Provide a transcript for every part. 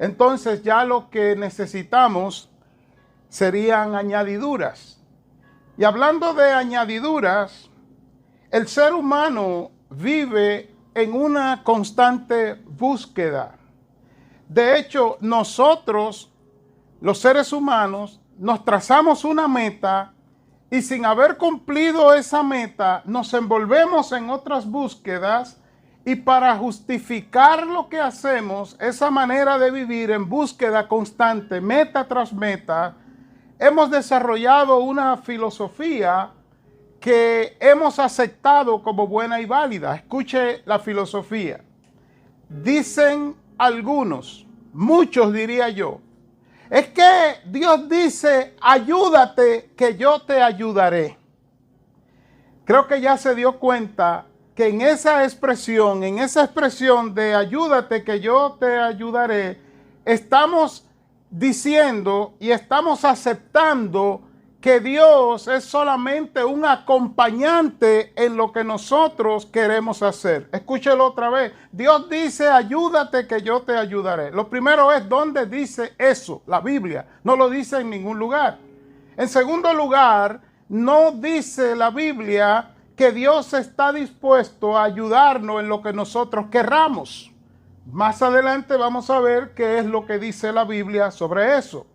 entonces ya lo que necesitamos serían añadiduras. Y hablando de añadiduras, el ser humano vive en una constante búsqueda. De hecho, nosotros, los seres humanos, nos trazamos una meta y sin haber cumplido esa meta, nos envolvemos en otras búsquedas y para justificar lo que hacemos, esa manera de vivir en búsqueda constante, meta tras meta, hemos desarrollado una filosofía que hemos aceptado como buena y válida. Escuche la filosofía. Dicen algunos, muchos diría yo, es que Dios dice, ayúdate que yo te ayudaré. Creo que ya se dio cuenta que en esa expresión de ayúdate que yo te ayudaré, estamos diciendo y estamos aceptando que Dios es solamente un acompañante en lo que nosotros queremos hacer. Escúchelo otra vez. Dios dice, ayúdate que yo te ayudaré. Lo primero es, ¿dónde dice eso? La Biblia no lo dice en ningún lugar. En segundo lugar, no dice la Biblia que Dios está dispuesto a ayudarnos en lo que nosotros querramos. Más adelante vamos a ver qué es lo que dice la Biblia sobre eso.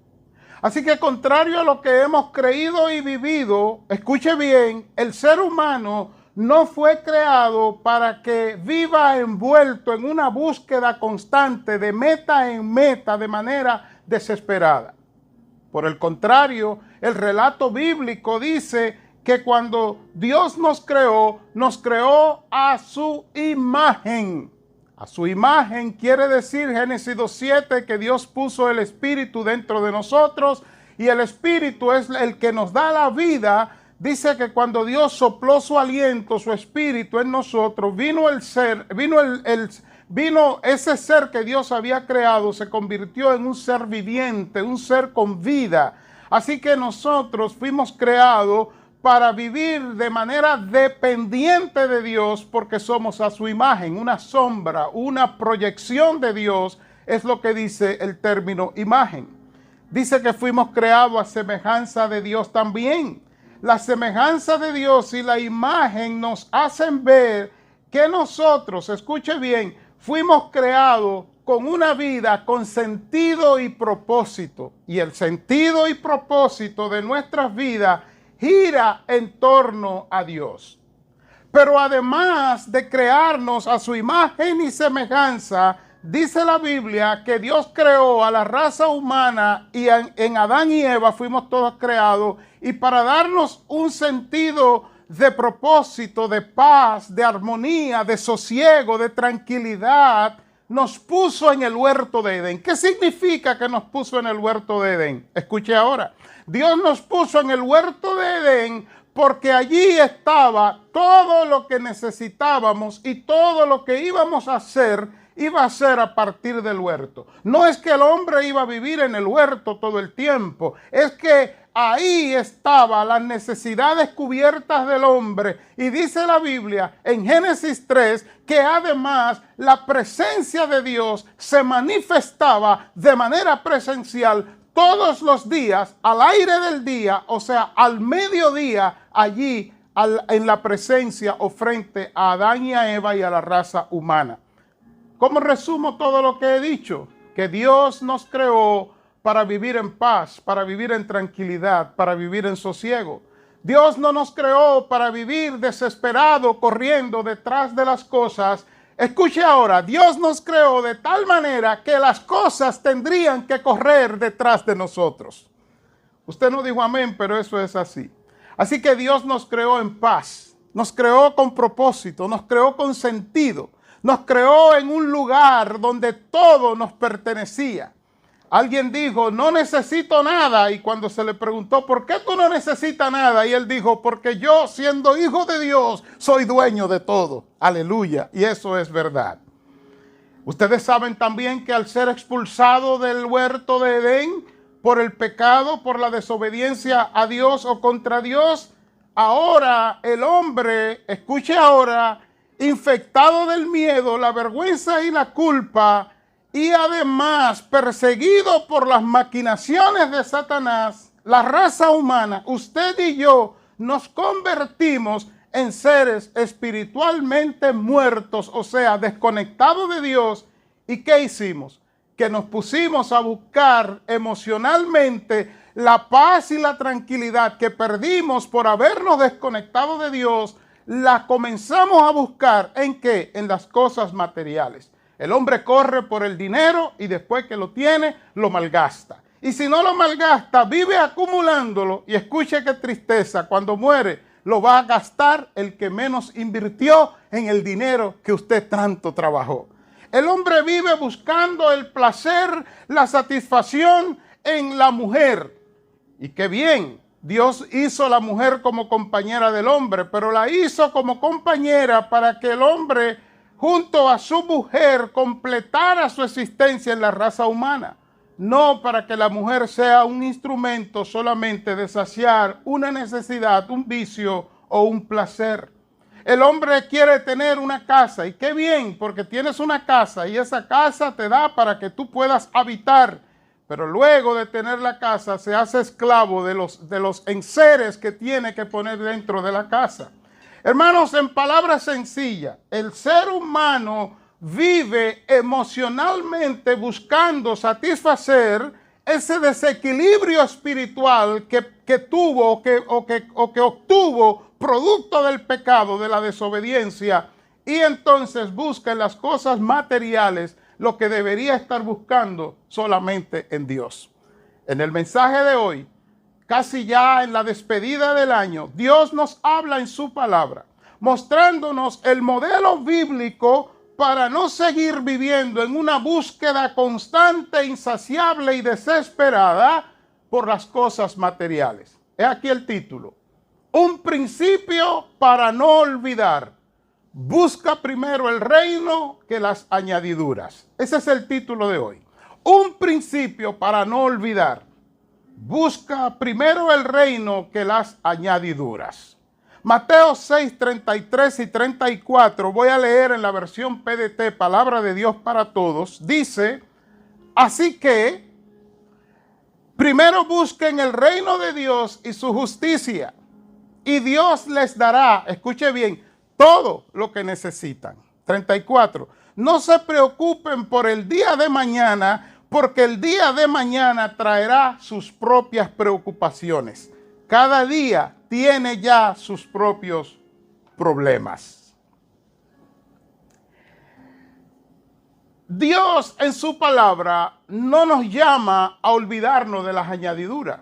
Así que contrario a lo que hemos creído y vivido, escuche bien, el ser humano no fue creado para que viva envuelto en una búsqueda constante de meta en meta de manera desesperada. Por el contrario, el relato bíblico dice que cuando Dios nos creó a su imagen. A su imagen quiere decir Génesis 2:7 que Dios puso el Espíritu dentro de nosotros y el Espíritu es el que nos da la vida. Dice que cuando Dios sopló su aliento, su Espíritu en nosotros, vino ese ser que Dios había creado, se convirtió en un ser viviente, un ser con vida. Así que nosotros fuimos creados para vivir de manera dependiente de Dios porque somos a su imagen, una sombra, una proyección de Dios, es lo que dice el término imagen. Dice que fuimos creados a semejanza de Dios también. La semejanza de Dios y la imagen nos hacen ver que nosotros, escuche bien, fuimos creados con una vida con sentido y propósito. Y el sentido y propósito de nuestras vidas gira en torno a Dios. Pero además de crearnos a su imagen y semejanza, dice la Biblia que Dios creó a la raza humana y en Adán y Eva fuimos todos creados y para darnos un sentido de propósito, de paz, de armonía, de sosiego, de tranquilidad, nos puso en el huerto de Edén. ¿Qué significa que nos puso en el huerto de Edén? Escuche ahora. Dios nos puso en el huerto de Edén porque allí estaba todo lo que necesitábamos y todo lo que íbamos a hacer iba a ser a partir del huerto. No es que el hombre iba a vivir en el huerto todo el tiempo, es que ahí estaban las necesidades cubiertas del hombre. Y dice la Biblia en Génesis 3 que además la presencia de Dios se manifestaba de manera presencial todos los días, al aire del día, o sea, al mediodía, allí en la presencia o frente a Adán y a Eva y a la raza humana. ¿Cómo resumo todo lo que he dicho? Que Dios nos creó para vivir en paz, para vivir en tranquilidad, para vivir en sosiego. Dios no nos creó para vivir desesperado, corriendo detrás de las cosas. Escuche ahora, Dios nos creó de tal manera que las cosas tendrían que correr detrás de nosotros. Usted no dijo amén, pero eso es así. Así que Dios nos creó en paz, nos creó con propósito, nos creó con sentido, nos creó en un lugar donde todo nos pertenecía. Alguien dijo, no necesito nada, y cuando se le preguntó, ¿por qué tú no necesitas nada? Y él dijo, porque yo, siendo hijo de Dios, soy dueño de todo. Aleluya, y eso es verdad. Ustedes saben también que al ser expulsado del huerto de Edén por el pecado, por la desobediencia a Dios o contra Dios, ahora el hombre, escuche ahora, infectado del miedo, la vergüenza y la culpa, y además perseguido por las maquinaciones de Satanás, la raza humana, usted y yo, nos convertimos en seres espiritualmente muertos, o sea, desconectados de Dios. ¿Y qué hicimos? Que nos pusimos a buscar emocionalmente la paz y la tranquilidad que perdimos por habernos desconectado de Dios. La comenzamos a buscar ¿en qué? En las cosas materiales. El hombre corre por el dinero y después que lo tiene, lo malgasta. Y si no lo malgasta, vive acumulándolo. Y escuche qué tristeza, cuando muere, lo va a gastar el que menos invirtió en el dinero que usted tanto trabajó. El hombre vive buscando el placer, la satisfacción en la mujer. Y qué bien, Dios hizo a la mujer como compañera del hombre, pero la hizo como compañera para que el hombre, junto a su mujer, completara su existencia en la raza humana. No para que la mujer sea un instrumento solamente de saciar una necesidad, un vicio o un placer. El hombre quiere tener una casa y qué bien, porque tienes una casa y esa casa te da para que tú puedas habitar. Pero luego de tener la casa se hace esclavo de los enseres que tiene que poner dentro de la casa. Hermanos, en palabras sencillas, el ser humano vive emocionalmente buscando satisfacer ese desequilibrio espiritual que tuvo o que obtuvo producto del pecado, de la desobediencia, y entonces busca en las cosas materiales lo que debería estar buscando solamente en Dios. En el mensaje de hoy, casi ya en la despedida del año, Dios nos habla en su palabra, mostrándonos el modelo bíblico para no seguir viviendo en una búsqueda constante, insaciable y desesperada por las cosas materiales. He aquí el título: un principio para no olvidar. Busca primero el reino que las añadiduras. Ese es el título de hoy. Un principio para no olvidar. Busca primero el reino que las añadiduras. Mateo 6, 33 y 34, voy a leer en la versión PDT, Palabra de Dios para Todos. Dice, así que primero busquen el reino de Dios y su justicia, y Dios les dará, escuche bien, todo lo que necesitan. 34. No se preocupen por el día de mañana, porque el día de mañana traerá sus propias preocupaciones. Cada día tiene ya sus propios problemas. Dios en su palabra no nos llama a olvidarnos de las añadiduras.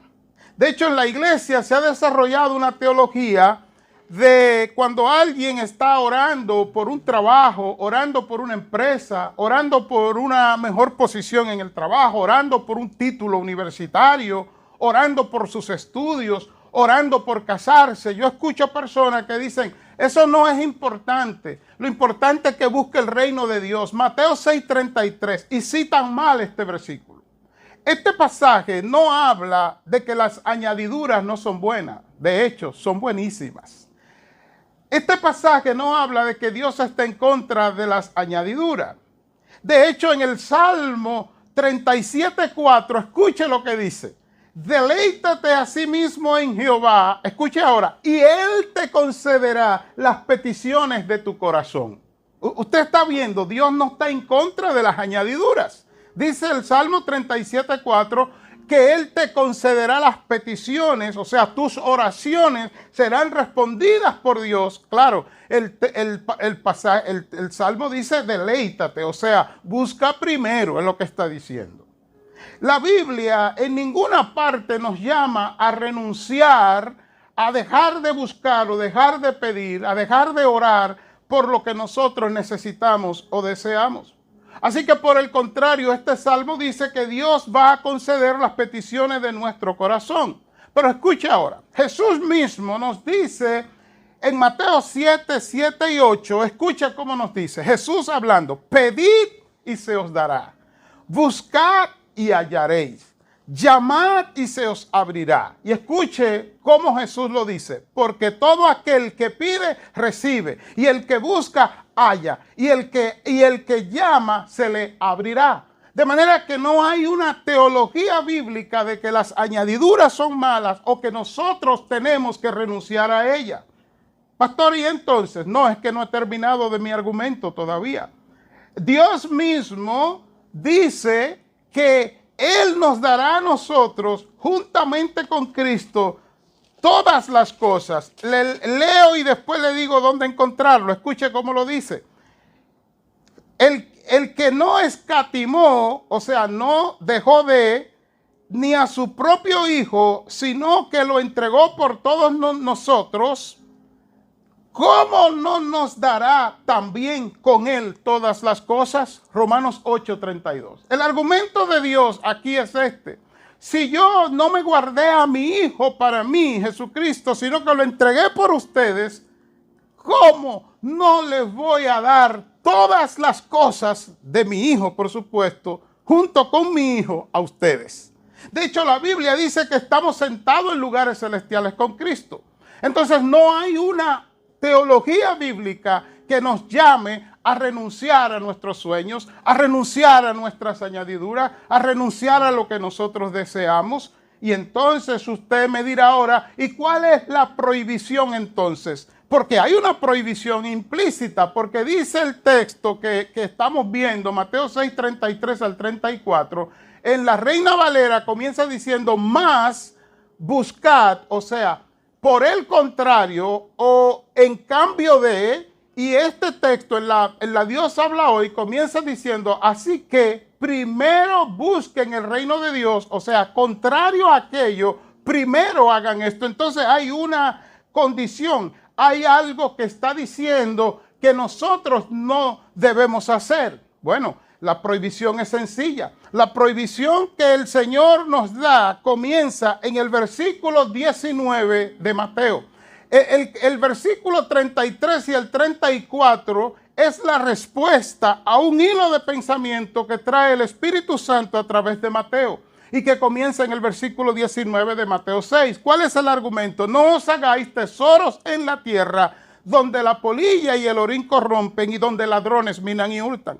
De hecho, en la iglesia se ha desarrollado una teología de cuando alguien está orando por un trabajo, orando por una empresa, orando por una mejor posición en el trabajo, orando por un título universitario, orando por sus estudios, orando por casarse. Yo escucho personas que dicen, eso no es importante. Lo importante es que busque el reino de Dios. Mateo 6:33. Y citan mal este versículo. Este pasaje no habla de que las añadiduras no son buenas. De hecho, son buenísimas. Este pasaje no habla de que Dios está en contra de las añadiduras. De hecho, en el Salmo 37:4, escuche lo que dice. Deleítate a sí mismo en Jehová, escuche ahora, y Él te concederá las peticiones de tu corazón. Usted está viendo, Dios no está en contra de las añadiduras. Dice el Salmo 37:4 que Él te concederá las peticiones, o sea, tus oraciones serán respondidas por Dios. Claro, el Salmo dice deleítate, o sea, busca primero, es lo que está diciendo. La Biblia en ninguna parte nos llama a renunciar, a dejar de buscar o dejar de pedir, a dejar de orar por lo que nosotros necesitamos o deseamos. Así que por el contrario, este salmo dice que Dios va a conceder las peticiones de nuestro corazón. Pero escuche ahora, Jesús mismo nos dice en Mateo 7, 7 y 8, escucha cómo nos dice, Jesús hablando, pedid y se os dará, buscad y hallaréis, llamad y se os abrirá. Y escuche cómo Jesús lo dice, porque todo aquel que pide, recibe, y el que busca, halla, y el que llama, se le abrirá. De manera que no hay una teología bíblica de que las añadiduras son malas o que nosotros tenemos que renunciar a ellas. Pastor, y entonces, no, es que no he terminado de mi argumento todavía. Dios mismo dice que Él nos dará a nosotros, juntamente con Cristo, todas las cosas. Leo y después le digo dónde encontrarlo. Escuche cómo lo dice. El que no escatimó, o sea, no dejó ni a su propio Hijo, sino que lo entregó por todos nosotros, ¿cómo no nos dará también con Él todas las cosas? Romanos 8:32. El argumento de Dios aquí es este. Si yo no me guardé a mi Hijo para mí, Jesucristo, sino que lo entregué por ustedes, ¿cómo no les voy a dar todas las cosas de mi Hijo, por supuesto, junto con mi Hijo a ustedes? De hecho, la Biblia dice que estamos sentados en lugares celestiales con Cristo. Entonces, no hay una teología bíblica que nos llame a renunciar a nuestros sueños, a renunciar a nuestras añadiduras, a renunciar a lo que nosotros deseamos. Y entonces usted me dirá ahora, ¿y cuál es la prohibición entonces? Porque hay una prohibición implícita, porque dice el texto que estamos viendo, Mateo 6:33 al 34, en la Reina Valera comienza diciendo, más buscad, o sea, por el contrario, o en cambio de, y este texto en la Dios habla hoy comienza diciendo, así que primero busquen el reino de Dios, o sea, contrario a aquello, primero hagan esto. Entonces hay una condición, hay algo que está diciendo que nosotros no debemos hacer. Bueno, la prohibición es sencilla. La prohibición que el Señor nos da comienza en el versículo 19 de Mateo. El versículo 33 y el 34 es la respuesta a un hilo de pensamiento que trae el Espíritu Santo a través de Mateo y que comienza en el versículo 19 de Mateo 6. ¿Cuál es el argumento? No os hagáis tesoros en la tierra donde la polilla y el orín corrompen y donde ladrones minan y hurtan,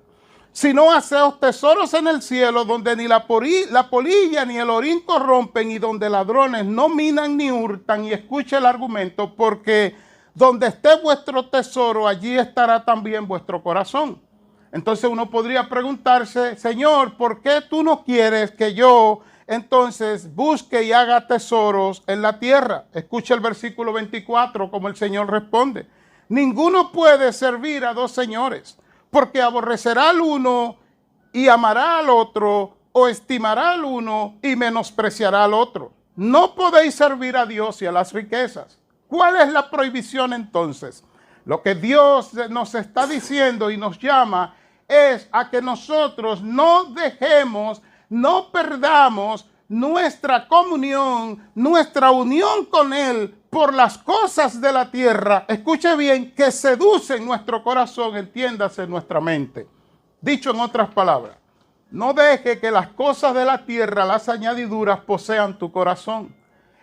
sino haceos tesoros en el cielo donde ni la polilla ni el orín corrompen y donde ladrones no minan ni hurtan. Y escuche el argumento, porque donde esté vuestro tesoro, allí estará también vuestro corazón. Entonces uno podría preguntarse, Señor, ¿por qué tú no quieres que yo entonces busque y haga tesoros en la tierra? Escucha el versículo 24, como el Señor responde. Ninguno puede servir a dos señores, porque aborrecerá al uno y amará al otro, o estimará al uno y menospreciará al otro. No podéis servir a Dios y a las riquezas. ¿Cuál es la prohibición entonces? Lo que Dios nos está diciendo y nos llama es a que nosotros no dejemos, no perdamos nuestra comunión, nuestra unión con Él por las cosas de la tierra. Escuche bien, que seducen nuestro corazón, entiéndase nuestra mente. Dicho en otras palabras, no deje que las cosas de la tierra, las añadiduras, posean tu corazón.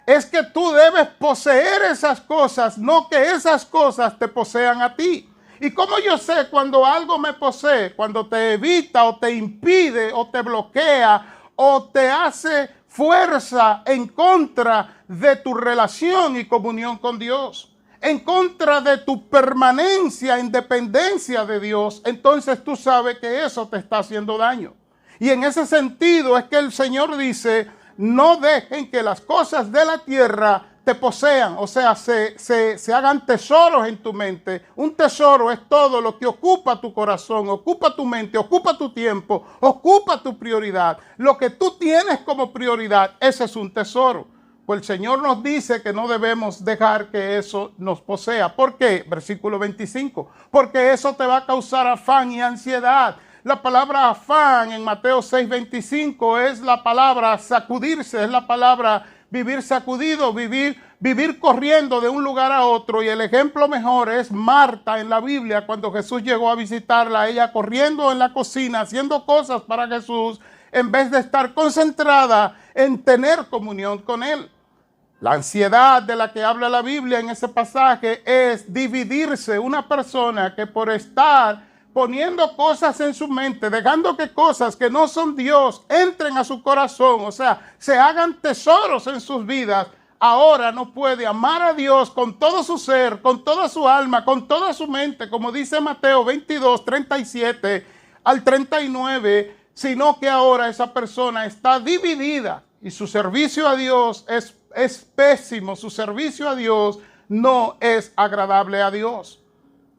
Es que tú debes poseer esas cosas, no que esas cosas te posean a ti. ¿Y cómo yo sé cuando algo me posee? Cuando te evita o te impide o te bloquea o te hace fuerza en contra de tu relación y comunión con Dios, en contra de tu permanencia en dependencia de Dios. Entonces tú sabes que eso te está haciendo daño. Y en ese sentido es que el Señor dice, no dejen que las cosas de la tierra te posean, o sea, se hagan tesoros en tu mente. Un tesoro es todo lo que ocupa tu corazón, ocupa tu mente, ocupa tu tiempo, ocupa tu prioridad. Lo que tú tienes como prioridad, ese es un tesoro. Pues el Señor nos dice que no debemos dejar que eso nos posea. ¿Por qué? Versículo 25. Porque eso te va a causar afán y ansiedad. La palabra afán en Mateo 6:25 es la palabra sacudirse, es la palabra vivir sacudido, vivir corriendo de un lugar a otro. Y el ejemplo mejor es Marta en la Biblia, cuando Jesús llegó a visitarla, ella corriendo en la cocina, haciendo cosas para Jesús, en vez de estar concentrada en tener comunión con Él. La ansiedad de la que habla la Biblia en ese pasaje es dividirse. Una persona que por estar poniendo cosas en su mente, dejando que cosas que no son Dios entren a su corazón, o sea, se hagan tesoros en sus vidas, ahora no puede amar a Dios con todo su ser, con toda su alma, con toda su mente, como dice Mateo 22, 37 al 39, sino que ahora esa persona está dividida y su servicio a Dios es pésimo, su servicio a Dios no es agradable a Dios.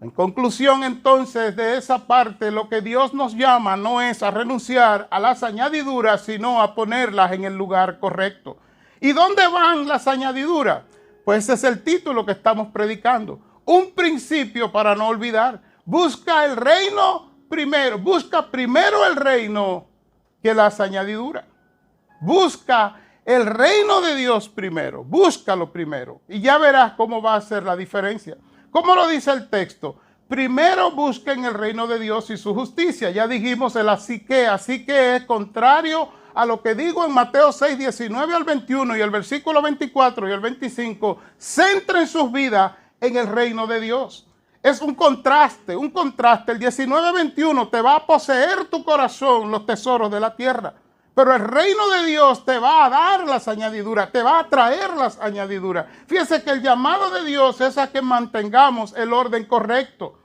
En conclusión, entonces, de esa parte, lo que Dios nos llama no es a renunciar a las añadiduras, sino a ponerlas en el lugar correcto. ¿Y dónde van las añadiduras? Pues ese es el título que estamos predicando. Un principio para no olvidar. Busca el reino primero. Busca primero el reino que las añadiduras. Busca el reino de Dios primero. Búscalo primero. Y ya verás cómo va a ser la diferencia. ¿Cómo lo dice el texto? Primero busquen el reino de Dios y su justicia. Ya dijimos el así que es contrario a lo que digo en Mateo 6, 19 al 21 y el versículo 24 y el 25. Centren sus vidas en el reino de Dios. Es un contraste. El 19-21 te va a poseer tu corazón los tesoros de la tierra. Pero el reino de Dios te va a dar las añadiduras, te va a traer las añadiduras. Fíjese que el llamado de Dios es a que mantengamos el orden correcto.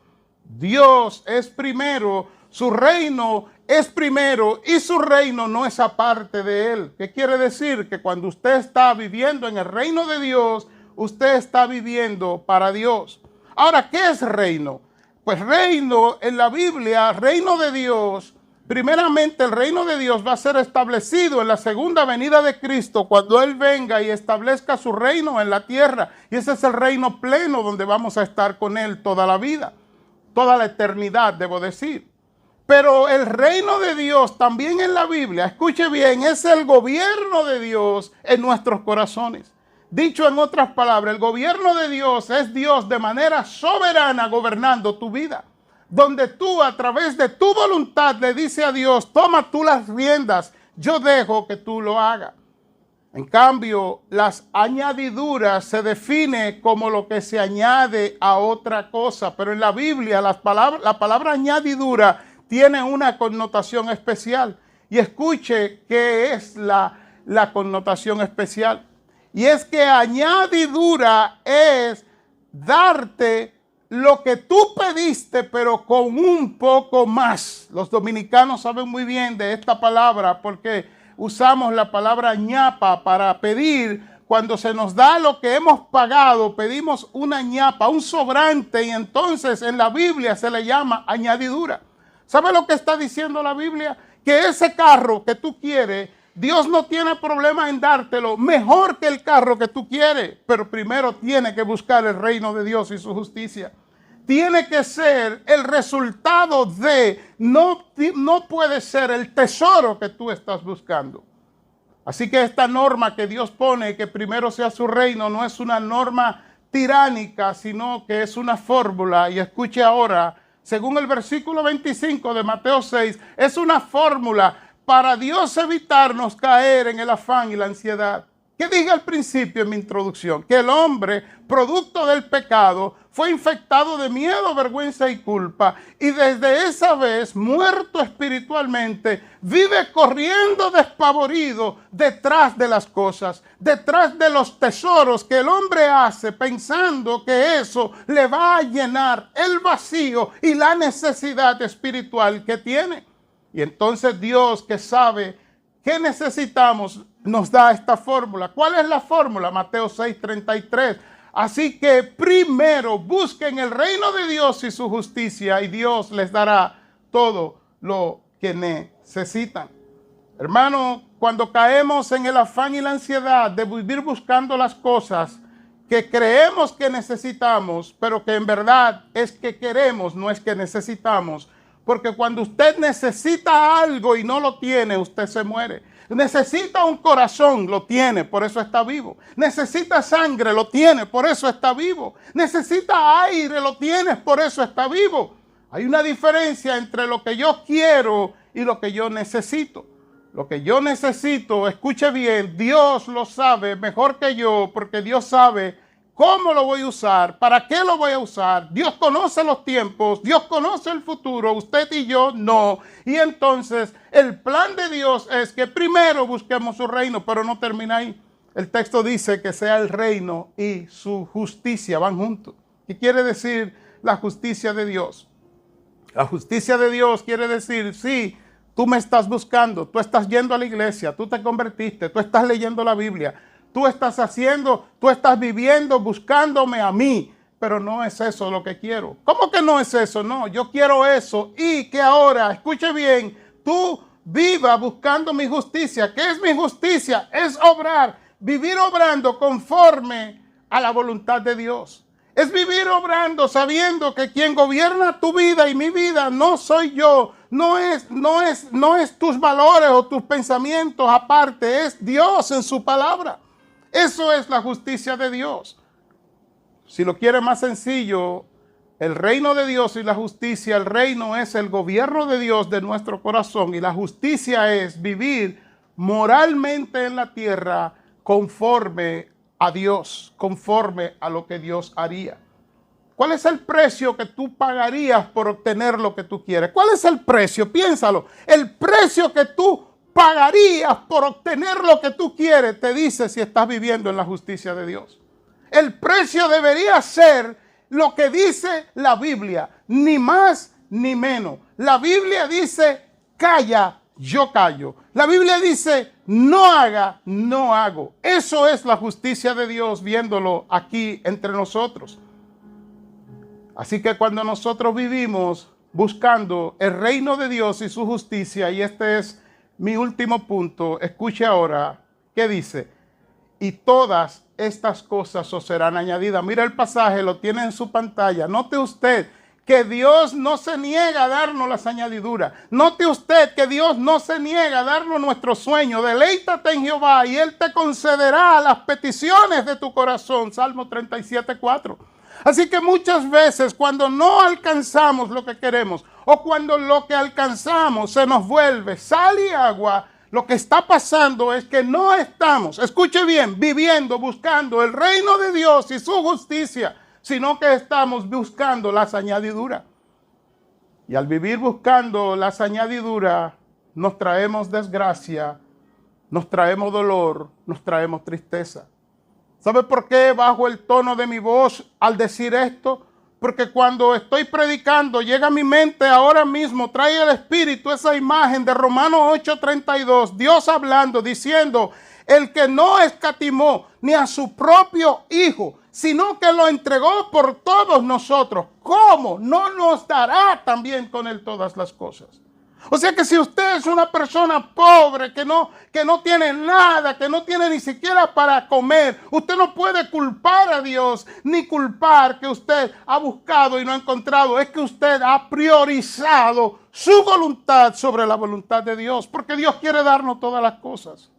Dios es primero, su reino es primero y su reino no es aparte de él. ¿Qué quiere decir? Que cuando usted está viviendo en el reino de Dios, usted está viviendo para Dios. Ahora, ¿qué es reino? Pues reino en la Biblia, reino de Dios. Primeramente, el reino de Dios va a ser establecido en la segunda venida de Cristo, cuando Él venga y establezca su reino en la tierra. Y ese es el reino pleno donde vamos a estar con Él toda la vida, toda la eternidad, debo decir. Pero el reino de Dios también en la Biblia, escuche bien, es el gobierno de Dios en nuestros corazones. Dicho en otras palabras, el gobierno de Dios es Dios de manera soberana gobernando tu vida. Donde tú a través de tu voluntad le dices a Dios, toma tú las riendas, yo dejo que tú lo hagas. En cambio, las añadiduras se define como lo que se añade a otra cosa, pero en la Biblia la palabra añadidura tiene una connotación especial. Y escuche qué es la connotación especial. Y es que añadidura es darte lo que tú pediste, pero con un poco más. Los dominicanos saben muy bien de esta palabra porque usamos la palabra ñapa para pedir. Cuando se nos da lo que hemos pagado, pedimos una ñapa, un sobrante, y entonces en la Biblia se le llama añadidura. ¿Sabe lo que está diciendo la Biblia? Que ese carro que tú quieres, Dios no tiene problema en dártelo mejor que el carro que tú quieres, pero primero tiene que buscar el reino de Dios y su justicia. Tiene que ser el resultado de, no puede ser el tesoro que tú estás buscando. Así que esta norma que Dios pone, que primero sea su reino, no es una norma tiránica, sino que es una fórmula. Y escuche ahora, según el versículo 25 de Mateo 6, es una fórmula para Dios evitarnos caer en el afán y la ansiedad. ¿Qué dije al principio en mi introducción? Que el hombre, producto del pecado, fue infectado de miedo, vergüenza y culpa. Y desde esa vez, muerto espiritualmente, vive corriendo despavorido detrás de las cosas, detrás de los tesoros que el hombre hace, pensando que eso le va a llenar el vacío y la necesidad espiritual que tiene. Y entonces Dios, que sabe qué necesitamos, nos da esta fórmula. ¿Cuál es la fórmula? Mateo 6:33. Así que primero busquen el reino de Dios y su justicia, y Dios les dará todo lo que necesitan. Hermano, cuando caemos en el afán y la ansiedad de vivir buscando las cosas que creemos que necesitamos, pero que en verdad es que queremos, no es que necesitamos. Porque cuando usted necesita algo y no lo tiene, usted se muere. Necesita un corazón, lo tiene, por eso está vivo. Necesita sangre, lo tiene, por eso está vivo. Necesita aire, lo tienes, por eso está vivo. Hay una diferencia entre lo que yo quiero y lo que yo necesito. Lo que yo necesito, escuche bien, Dios lo sabe mejor que yo, porque Dios sabe ¿Cómo lo voy a usar? ¿Para qué lo voy a usar? Dios conoce los tiempos, Dios conoce el futuro, usted y yo no. Y entonces el plan de Dios es que primero busquemos su reino, pero no termina ahí. El texto dice que sea el reino y su justicia van juntos. ¿Qué quiere decir la justicia de Dios? La justicia de Dios quiere decir, sí, tú me estás buscando, tú estás yendo a la iglesia, tú te convertiste, tú estás leyendo la Biblia, tú estás haciendo, tú estás viviendo, buscándome a mí, pero no es eso lo que quiero. ¿Cómo que no es eso? No, yo quiero eso y que ahora, escuche bien, tú viva buscando mi justicia. ¿Qué es mi justicia? Es obrar, vivir obrando conforme a la voluntad de Dios. Es vivir obrando sabiendo que quien gobierna tu vida y mi vida no soy yo, no es tus valores o tus pensamientos aparte, es Dios en su palabra. Eso es la justicia de Dios. Si lo quiere más sencillo, el reino de Dios y la justicia, el reino es el gobierno de Dios de nuestro corazón y la justicia es vivir moralmente en la tierra conforme a Dios, conforme a lo que Dios haría. ¿Cuál es el precio que tú pagarías por obtener lo que tú quieres? ¿Cuál es el precio? Piénsalo. El precio que tú pagarías por obtener lo que tú quieres te dice si estás viviendo en la justicia de Dios. El precio debería ser lo que dice la Biblia, ni más ni menos. La Biblia dice, calla, yo callo. La Biblia dice, no haga, no hago. Eso es la justicia de Dios viéndolo aquí entre nosotros. Así que cuando nosotros vivimos buscando el reino de Dios y su justicia, y este es mi último punto, escuche ahora, ¿qué dice? Y todas estas cosas os serán añadidas. Mira el pasaje, lo tiene en su pantalla. Note usted que Dios no se niega a darnos las añadiduras. Note usted que Dios no se niega a darnos nuestros sueños. Deleítate en Jehová y Él te concederá las peticiones de tu corazón. Salmo 37:4. Así que muchas veces cuando no alcanzamos lo que queremos o cuando lo que alcanzamos se nos vuelve sal y agua, lo que está pasando es que no estamos, escuche bien, viviendo, buscando el reino de Dios y su justicia, sino que estamos buscando las añadiduras. Y al vivir buscando las añadiduras, nos traemos desgracia, nos traemos dolor, nos traemos tristeza. ¿Sabe por qué bajo el tono de mi voz al decir esto? Porque cuando estoy predicando, llega a mi mente ahora mismo, trae el Espíritu esa imagen de Romanos 8:32, Dios hablando, diciendo, el que no escatimó ni a su propio Hijo, sino que lo entregó por todos nosotros, ¿cómo no nos dará también con Él todas las cosas? O sea que si usted es una persona pobre, que no tiene nada, que no tiene ni siquiera para comer, usted no puede culpar a Dios, ni culpar que usted ha buscado y no ha encontrado. Es que usted ha priorizado su voluntad sobre la voluntad de Dios, porque Dios quiere darnos todas las cosas.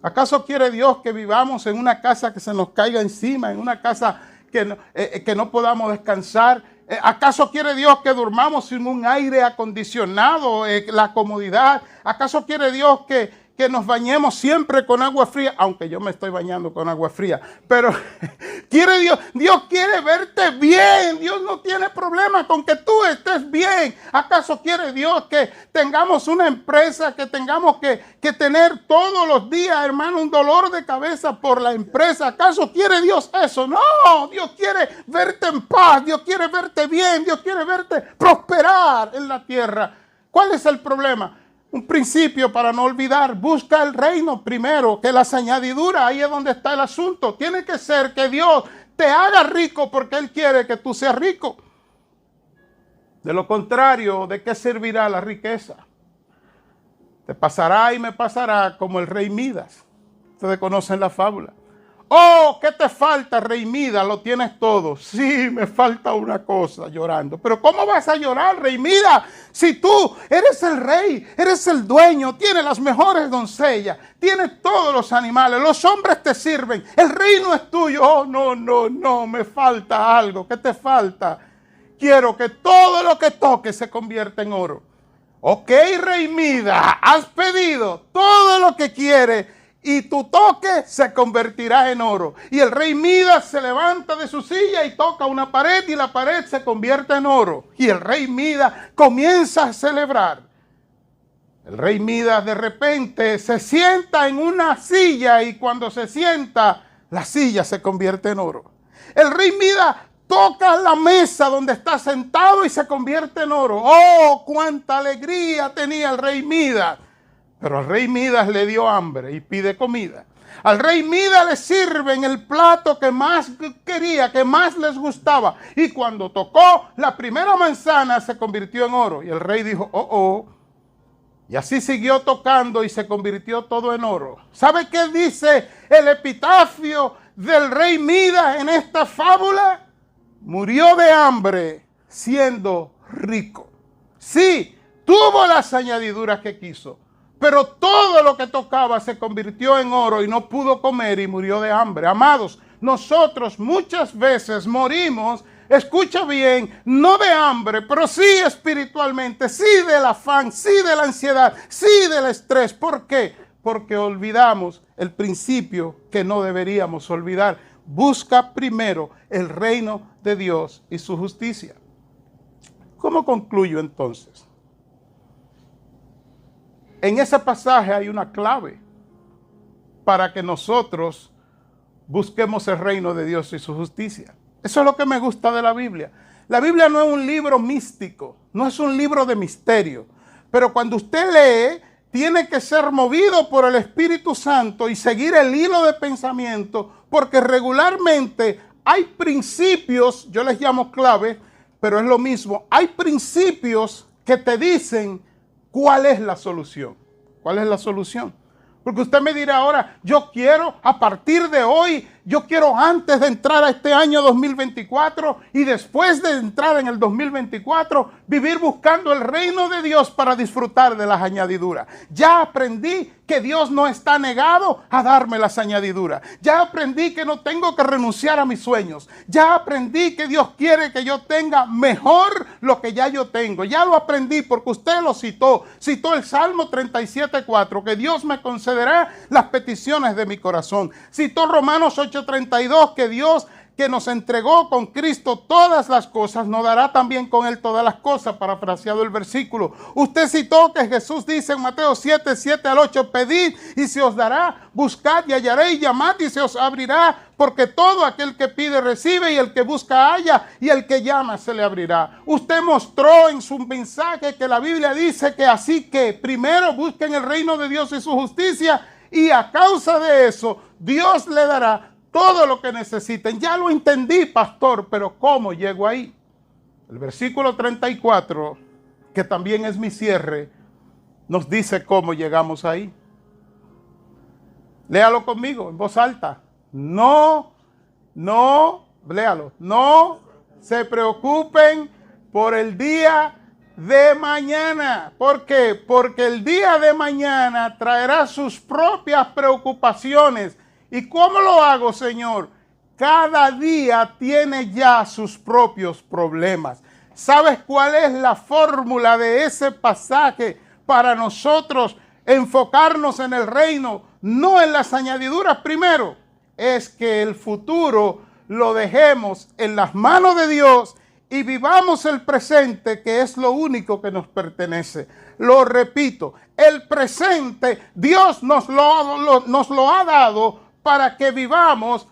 ¿Acaso quiere Dios que vivamos en una casa que se nos caiga encima, en una casa que no podamos descansar? ¿Acaso quiere Dios que durmamos sin un aire acondicionado, la comodidad? ¿Acaso quiere Dios que nos bañemos siempre con agua fría? Aunque yo me estoy bañando con agua fría. Pero quiere Dios quiere verte bien. Dios no tiene problema con que tú estés bien. ¿Acaso quiere Dios que tengamos una empresa, que tengamos que tener todos los días, hermano, un dolor de cabeza por la empresa? ¿Acaso quiere Dios eso? No, Dios quiere verte en paz. Dios quiere verte bien. Dios quiere verte prosperar en la tierra. ¿Cuál es el problema? Un principio para no olvidar, busca el reino primero, que las añadiduras, ahí es donde está el asunto. Tiene que ser que Dios te haga rico porque Él quiere que tú seas rico. De lo contrario, ¿de qué servirá la riqueza? Te pasará y me pasará como el rey Midas. Ustedes conocen la fábula. Oh, ¿qué te falta, rey Midas? Lo tienes todo. Sí, me falta una cosa, llorando. Pero ¿cómo vas a llorar, rey Midas? Si tú eres el rey, eres el dueño, tienes las mejores doncellas, tienes todos los animales, los hombres te sirven, el reino es tuyo. Oh, no, me falta algo. ¿Qué te falta? Quiero que todo lo que toques se convierta en oro. Ok, rey Midas, has pedido todo lo que quieres. y tu toque se convertirá en oro. Y el rey Midas se levanta de su silla y toca una pared y la pared se convierte en oro. Y el rey Midas comienza a celebrar. El rey Midas de repente se sienta en una silla y cuando se sienta, la silla se convierte en oro. El rey Midas toca la mesa donde está sentado y se convierte en oro. ¡Oh, cuánta alegría tenía el rey Midas! Pero al rey Midas le dio hambre y pide comida. Al rey Midas le sirven el plato que más quería, que más les gustaba. Y cuando tocó la primera manzana se convirtió en oro. Y el rey dijo, oh. Y así siguió tocando y se convirtió todo en oro. ¿Sabe qué dice el epitafio del rey Midas en esta fábula? Murió de hambre siendo rico. Sí, tuvo las añadiduras que quiso. Pero todo lo que tocaba se convirtió en oro y no pudo comer y murió de hambre. Amados, nosotros muchas veces morimos, escucha bien, no de hambre, pero sí espiritualmente, sí del afán, sí de la ansiedad, sí del estrés. ¿Por qué? Porque olvidamos el principio que no deberíamos olvidar. Busca primero el reino de Dios y su justicia. ¿Cómo concluyo entonces? En ese pasaje hay una clave para que nosotros busquemos el reino de Dios y su justicia. Eso es lo que me gusta de la Biblia. La Biblia no es un libro místico, no es un libro de misterio. Pero cuando usted lee, tiene que ser movido por el Espíritu Santo y seguir el hilo de pensamiento, porque regularmente hay principios, yo les llamo clave, pero es lo mismo. Hay principios que te dicen ¿cuál es la solución? ¿Cuál es la solución? Porque usted me dirá ahora, yo quiero a partir de hoy, yo quiero antes de entrar a este año 2024 y después de entrar en el 2024, vivir buscando el reino de Dios para disfrutar de las añadiduras. Ya aprendí que Dios no está negado a darme las añadiduras. Ya aprendí que no tengo que renunciar a mis sueños. Ya aprendí que Dios quiere que yo tenga mejor lo que ya yo tengo. Ya lo aprendí porque usted lo citó. Citó el Salmo 37:4, que Dios me concederá las peticiones de mi corazón. Citó Romanos 8:32, que Dios que nos entregó con Cristo todas las cosas, nos dará también con Él todas las cosas, parafraseado el versículo. Usted citó que Jesús dice en Mateo 7:7-8, pedid y se os dará, buscad y hallaréis, llamad y se os abrirá, porque todo aquel que pide recibe y el que busca halla y el que llama se le abrirá. Usted mostró en su mensaje que la Biblia dice que así que primero busquen el reino de Dios y su justicia y a causa de eso Dios le dará todo lo que necesiten. Ya lo entendí, pastor, pero ¿cómo llego ahí? El versículo 34, que también es mi cierre, nos dice cómo llegamos ahí. Léalo conmigo en voz alta. Léalo. No se preocupen por el día de mañana. ¿Por qué? Porque el día de mañana traerá sus propias preocupaciones. ¿Y cómo lo hago, Señor? Cada día tiene ya sus propios problemas. ¿Sabes cuál es la fórmula de ese pasaje para nosotros enfocarnos en el reino? No en las añadiduras primero. Es que el futuro lo dejemos en las manos de Dios y vivamos el presente, que es lo único que nos pertenece. Lo repito, el presente Dios nos lo ha dado para que vivamos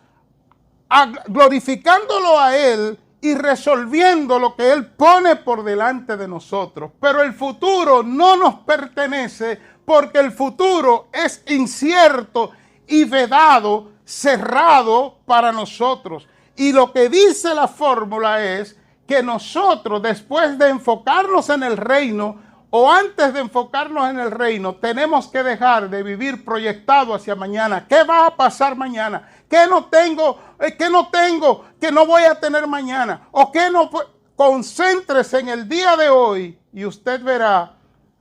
glorificándolo a Él y resolviendo lo que Él pone por delante de nosotros. Pero el futuro no nos pertenece porque el futuro es incierto y vedado, cerrado para nosotros. Y lo que dice la fórmula es que nosotros, después de enfocarnos en el reino, o antes de enfocarnos en el reino, tenemos que dejar de vivir proyectado hacia mañana. ¿Qué va a pasar mañana? ¿Qué no tengo? ¿Qué no voy a tener mañana? ¿O qué no? Concéntrese en el día de hoy y usted verá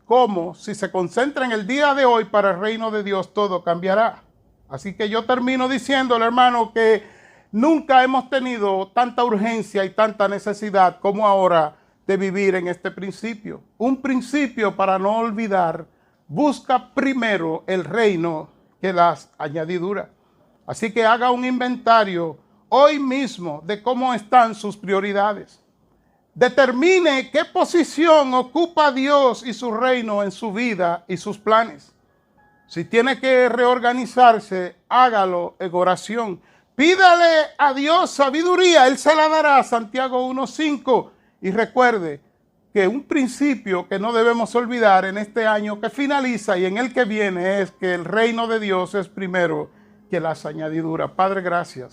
cómo, si se concentra en el día de hoy para el reino de Dios, todo cambiará. Así que yo termino diciéndole, hermano, que nunca hemos tenido tanta urgencia y tanta necesidad como ahora de vivir en este principio. Un principio para no olvidar: busca primero el reino que las añadiduras. Así que haga un inventario hoy mismo de cómo están sus prioridades. Determine qué posición ocupa Dios y su reino en su vida y sus planes. Si tiene que reorganizarse, hágalo en oración. Pídale a Dios sabiduría, Él se la dará, Santiago 1:5. Y recuerde que un principio que no debemos olvidar en este año que finaliza y en el que viene es que el reino de Dios es primero que las añadiduras. Padre, gracias.